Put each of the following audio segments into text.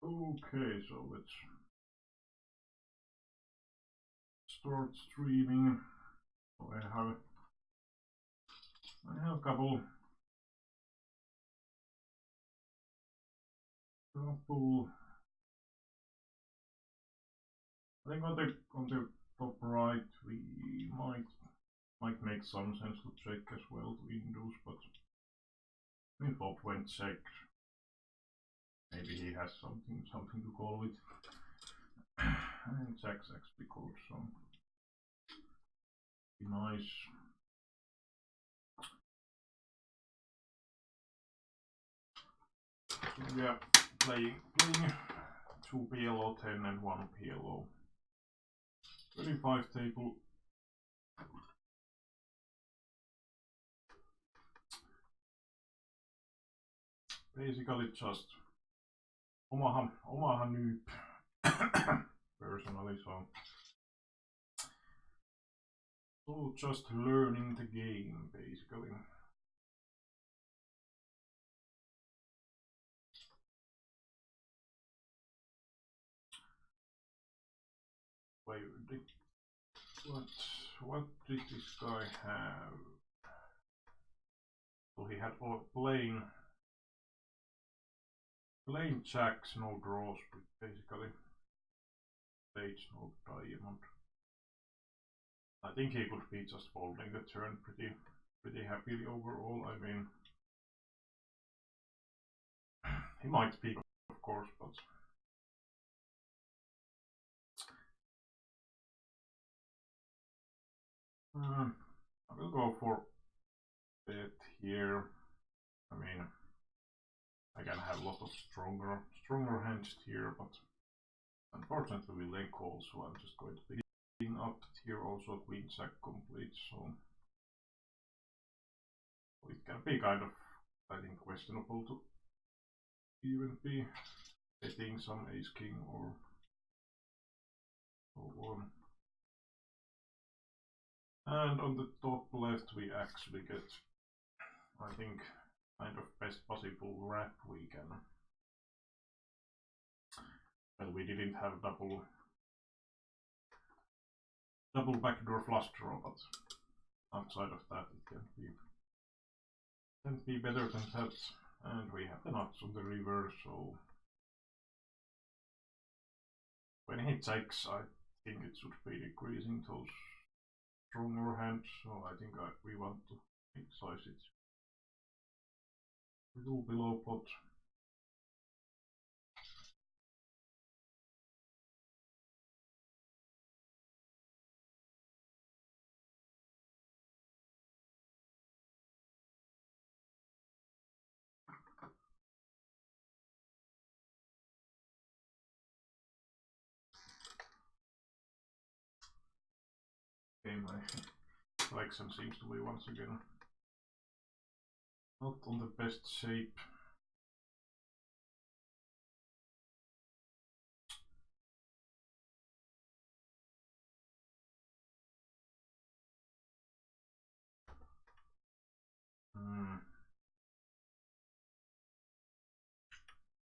Okay, so let's start streaming. So I have a couple. I think on the top right we might make some sense to check as well to Windows, but I mean Bob went check. Maybe he has something to call with. And Jack's actually called some nice. So yeah, playing 2 PLO 10 and 1 PLO 25 table. Basically just Omaha noob personally, so just learning the game basically. Wait, what did this guy have? So he had plain jacks, no draws, basically. Stage, no diamond. I think he could be just folding the turn pretty happily overall. I mean, he might be, of course, but I will go for bet here. I mean, I can have a lot of stronger hands here, but unfortunately we leg call, so I'm just going to be picking up here also queen jack complete, so it can be kind of, I think, questionable to even be betting some ace king or so on. And on the top left we actually get, I think, kind of best possible wrap we can. But we didn't have double backdoor flush draw, but outside of that it can be better than that. And we have the nuts on the river, so when he checks, I think it should be decreasing those stronger hands, so I think we want to size it a little below pot. Okay, my collection seems to be once again not on the best shape.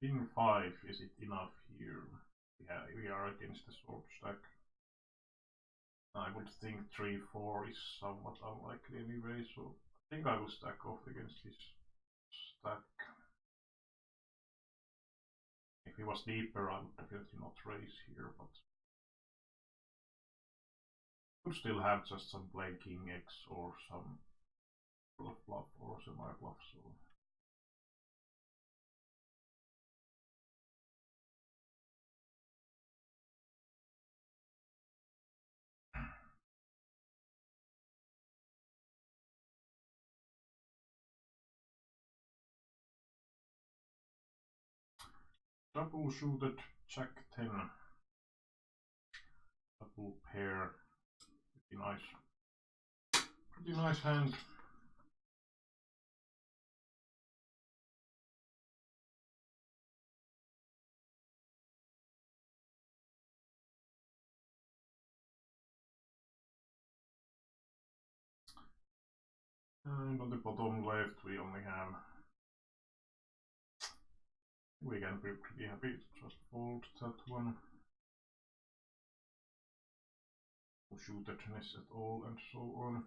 King 5, is it enough here? Yeah, we are against the sword stack. I would think 3-4 is somewhat unlikely anyway, so I think I will stack off against his stack. If he was deeper, I would definitely not raise here, but could still have just some plain king X or some bluff or semi bluff, so double suited jack 10, double pair, pretty nice hand. And on the bottom left we only have We can be pretty happy to just fold that one. No shootedness at all and so on.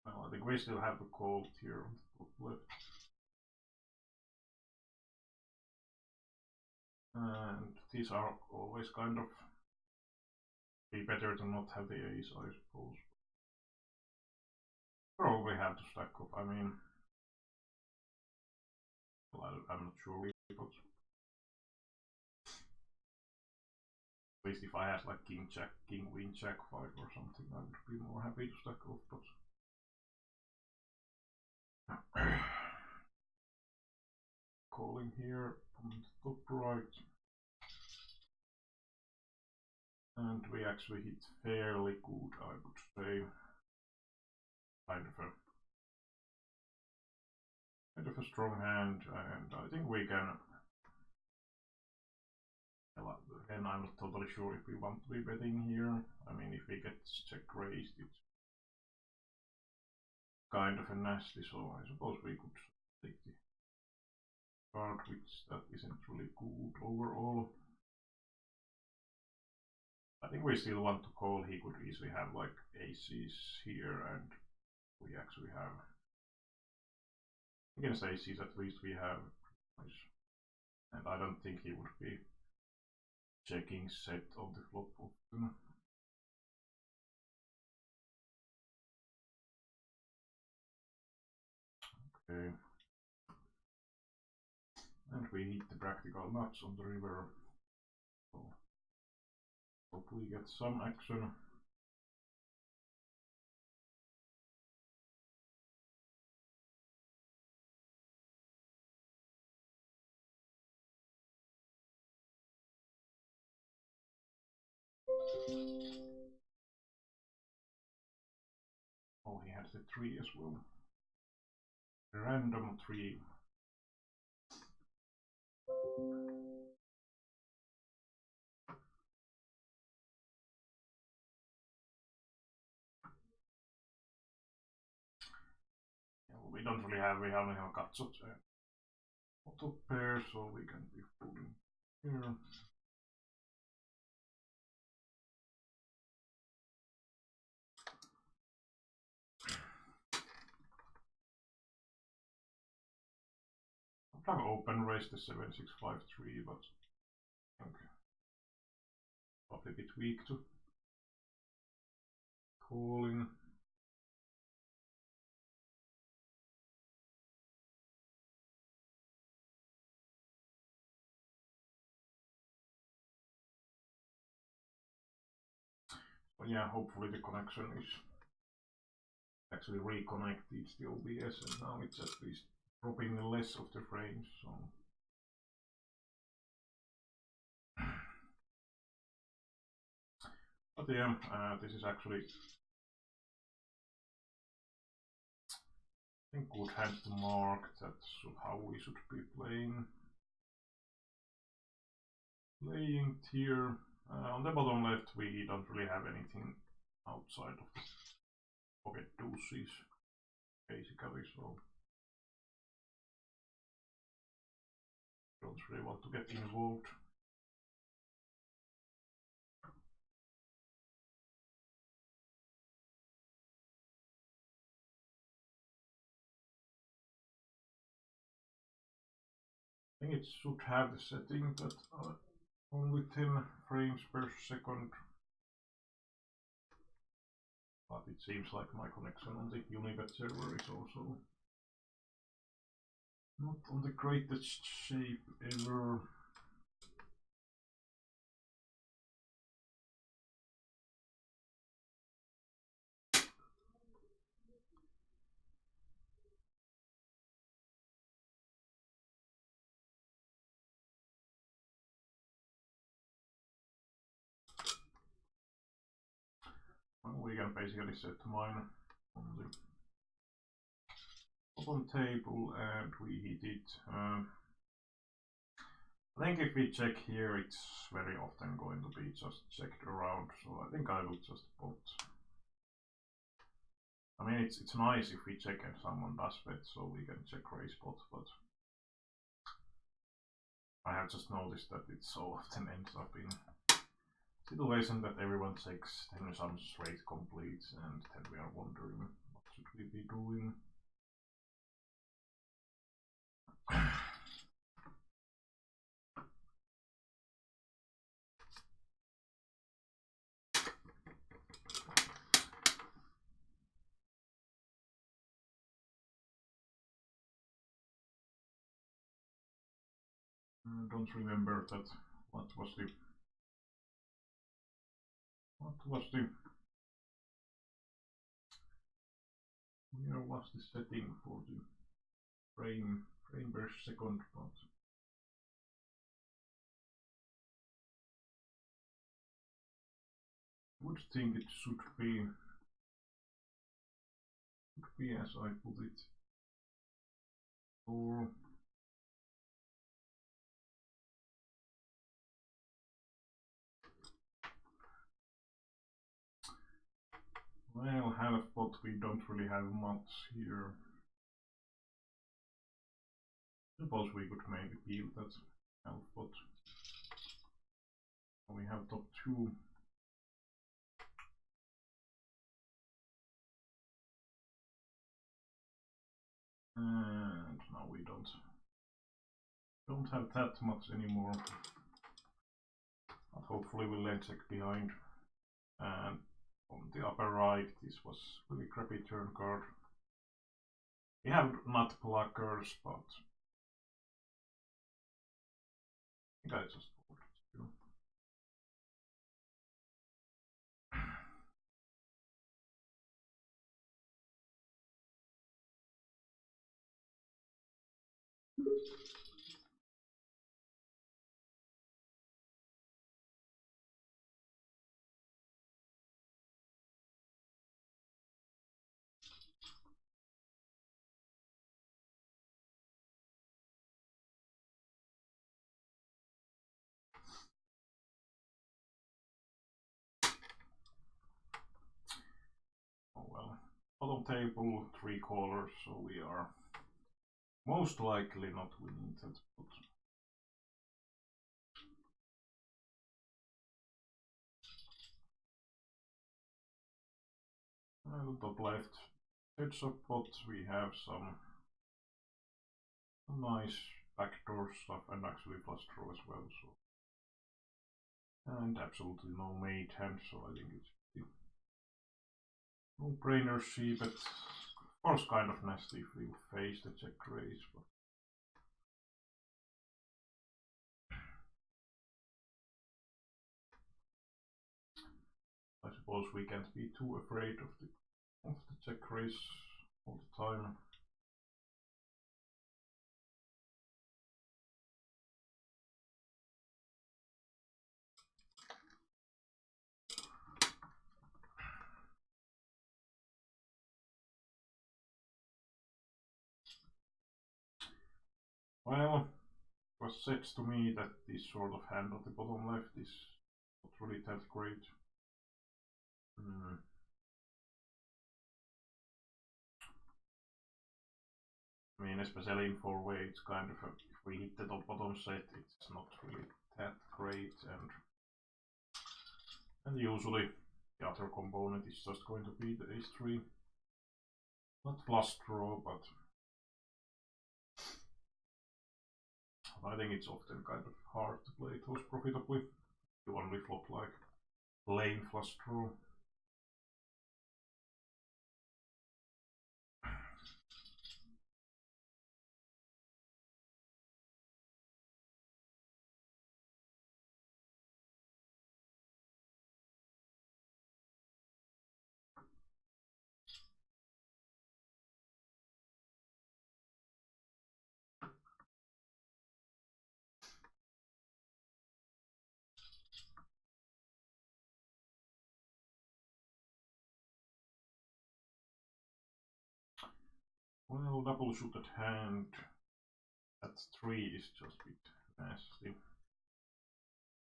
Well, I think we still have the cold here on the top left. And these are always kind of be better to not have the ace, I suppose. Probably have to stack up. I mean, well, I'm not sure really, but at least if I had like king jack, king queen jack 5 or something, I would be more happy to stack off. But calling here on the top right, and we actually hit fairly good, I would say. Kind of a strong hand, and I think we can. Well, again, I'm not totally sure if we want to be betting here. I mean, if he gets check raised, it's kind of a nasty, so I suppose we could take the card, which that isn't really good overall. I think we still want to call. He could easily have like aces here, and we actually have against aces. At least we have nice, and I don't think he would be checking set on the flop often. Okay. And we hit the practical nuts on the river. So hopefully get some action. Oh, he had the 3 as well. Random 3. Well, we don't really have, we only have a Katsot auto pair, so we can be folding here. I have open raised the 7653, but I think probably a bit weak to calling. But yeah, hopefully the connection is actually reconnected the OBS, and now it's at least dropping less of the frames. So but yeah, this is actually I think good hand to mark. That's how we should be playing here. On the bottom left, we don't really have anything outside of the pocket deuces, basically, so don't really want to get involved. I think it should have the setting that only 10 frames per second, but it seems like my connection on the unibet server is also not on the greatest shape ever. Well, we can basically set mine on the bottom table, and we hit it. I think if we check here, it's very often going to be just checked around, so I think I will just put I mean, it's nice if we check and someone does bet, so we can check raise spot, but I have just noticed that it so often ends up in situation that everyone checks, then some straight completes, and then we are wondering what should we be doing. I don't remember that. What was the where was the setting for the frame per second? But I would think it should be as I put it. Or well, half pot we don't really have much here. Suppose we could maybe peel that half pot. We have top 2. And now we don't have that much anymore. But hopefully we'll land check behind. And on the upper right, this was really crappy turn card. We have nut blockers, but I think I just folded too. Oh well. Bottom table, 3 callers, so we are most likely not winning that spot. And top left, heads up pot, we have some nice backdoor stuff and actually flush draw as well. So and absolutely no mate hand, so I think it's no brainer C, but of course kind of nasty if we face the check raise. But I suppose we can't be too afraid of the check raise all the time. Well, it was said to me that this sort of hand at the bottom left is not really that great. I mean, especially in 4-way, it's kind of if we hit the top bottom set, it's not really that great, and usually the other component is just going to be the ace-3. Not flush draw, but I think it's often kind of hard to play those profitably. You only flop like lane flush draw. Well, double suited hand at 3 is just a bit nasty.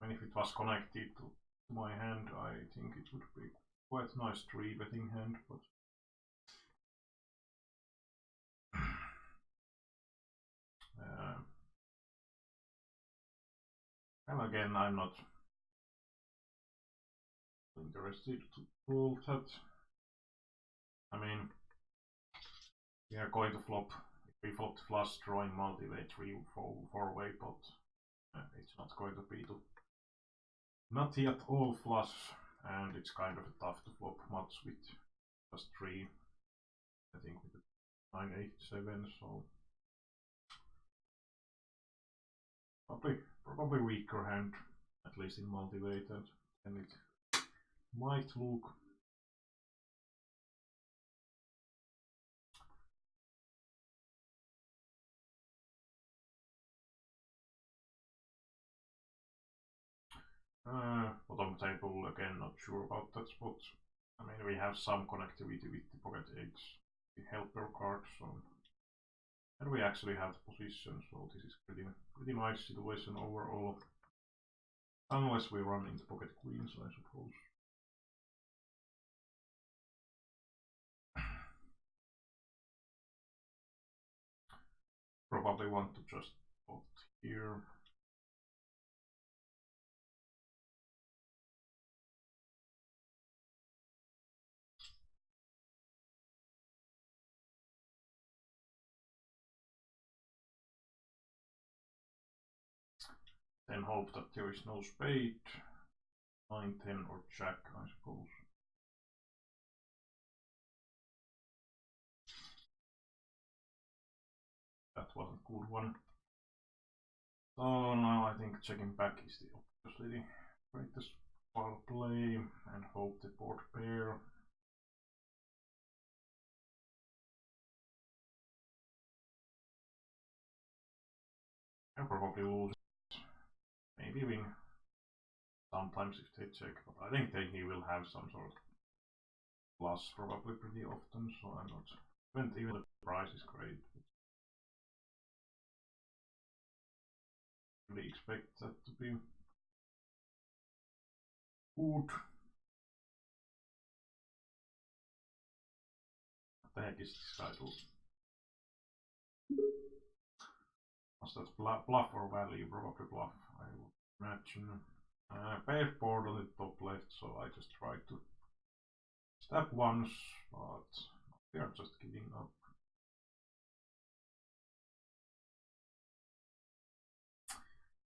I mean, if it was connected to my hand, I think it would be quite nice 3-betting hand, but And again, I'm not interested to pull that. I mean, we are going to flop. If we flop the flush drawing multi-way 3-4 way pot, it's not going to be not yet all flush, and it's kind of tough to flop much with just 3. I think with the 9-8-7, so probably weaker hand, at least in multi-way, and it might look. Bottom table, again, not sure about that spot. I mean, we have some connectivity with the pocket 8s, the helper card, so. And we actually have the position, so this is pretty nice situation overall. Unless we run into pocket queens, I suppose. Probably want to just put here. Then hope that there is no spade, 9, 10 or jack, I suppose. That was a good one. So now I think checking back is the obviously the greatest play, and hope the board pair. And probably lose, maybe win sometimes if they check, but I think he will have some sort of plus probably pretty often, so I'm not. Even the price is great. Really expect that to be good. What the heck is this guy doing? Was that bluff or value? Probably bluff, I would imagine. Pair board on the top left, so I just tried to stab once, but they are just giving up.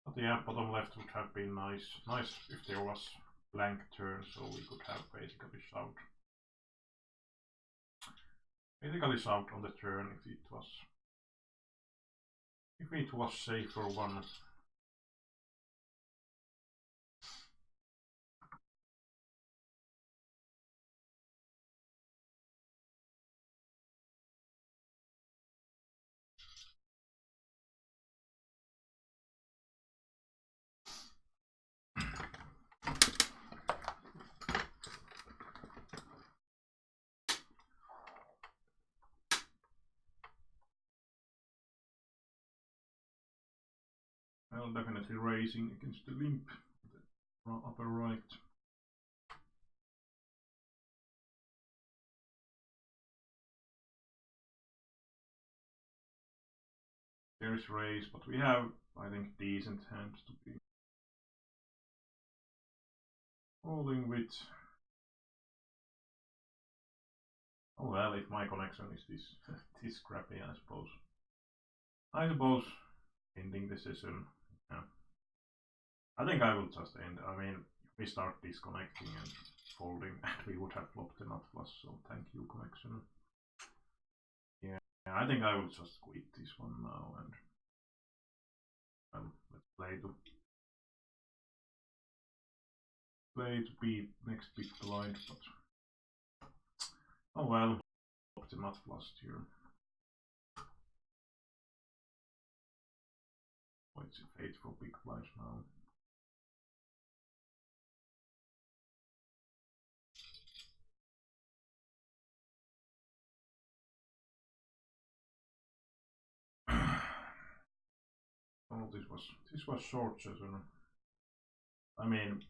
But yeah, bottom left would have been nice if there was blank turn, so we could have basically shoved. Basically shoved on the turn if it was safer one. Well, definitely raising against the limp, the upper right. There is raise, but we have, I think, decent hands to be falling with. Oh well, if my connection is this this crappy, I suppose. Ending the session. Yeah. I think I will just end. I mean, if we start disconnecting and folding, we would have flopped the nut flush. So thank you, connection. Yeah, I think I will just quit this one now and well, let's play to be next big blind. But oh well, flop the nut flush here. Oh, it's a fate for big blinds now. Oh, this was short session. I mean,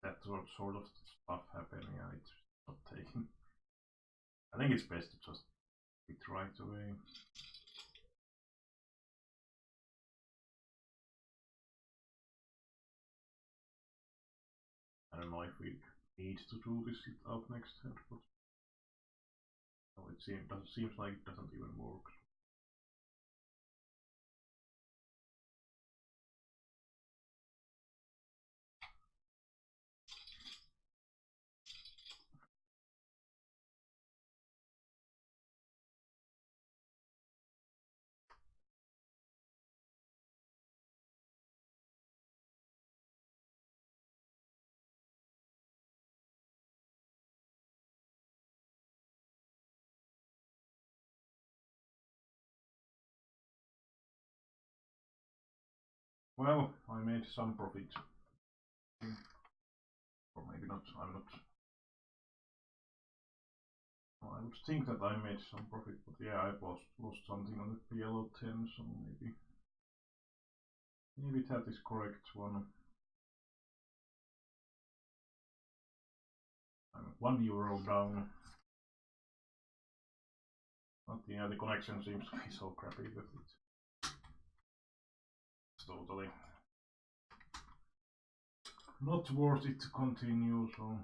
that sort of stuff happening, and it's not taking. I think it's best to just quit right away. I don't know if we need to do this sit out next hand, but no, it seems like it doesn't even work. Well, I made some profit. Or maybe not, I'm not. Well, I would think that I made some profit, but yeah, I lost something on the PLO 10, so maybe that is correct one. I'm €1 down. But yeah, the connection seems to be so crappy that it's totally not worth it to continue, so